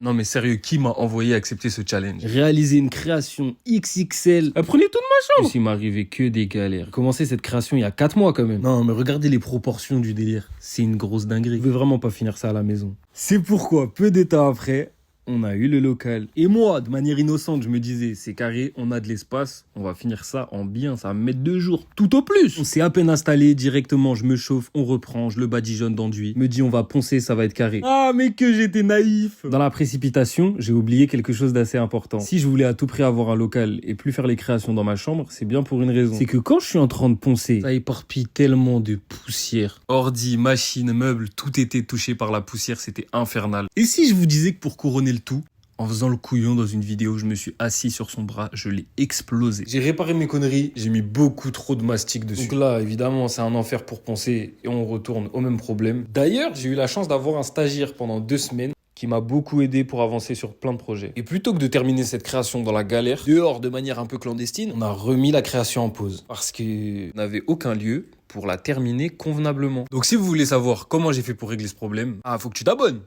Non mais sérieux, qui m'a envoyé accepter ce challenge? Réaliser une création XXL. Prenez toute ma chambre. Il m'arrivait que des galères. J'ai commencé cette création il y a 4 mois quand même. Non mais regardez les proportions du délire. C'est une grosse dinguerie. Je veux vraiment pas finir ça à la maison. C'est pourquoi, peu de temps après, on a eu le local. Et moi, de manière innocente, je me disais, c'est carré, on a de l'espace, on va finir ça en bien, ça va me mettre 2 jours, tout au plus. On s'est à peine installé, directement, je me chauffe, on reprend, je le badigeonne d'enduit. Me dit, on va poncer, ça va être carré. Ah, mais que j'étais naïf. Dans la précipitation, j'ai oublié quelque chose d'assez important. Si je voulais à tout prix avoir un local et plus faire les créations dans ma chambre, c'est bien pour une raison. C'est que quand je suis en train de poncer, ça éparpille tellement de poussière. Ordi, machine, meubles, tout était touché par la poussière, c'était infernal. Et si je vous disais que pour couronner le tout, en faisant le couillon dans une vidéo, je me suis assis sur son bras, je l'ai explosé. J'ai réparé mes conneries, j'ai mis beaucoup trop de mastic dessus. Donc là, évidemment, c'est un enfer pour poncer et on retourne au même problème. D'ailleurs, j'ai eu la chance d'avoir un stagiaire pendant 2 semaines qui m'a beaucoup aidé pour avancer sur plein de projets. Et plutôt que de terminer cette création dans la galère, dehors de manière un peu clandestine, on a remis la création en pause. Parce qu'on n'avait aucun lieu pour la terminer convenablement. Donc si vous voulez savoir comment j'ai fait pour régler ce problème, faut que tu t'abonnes.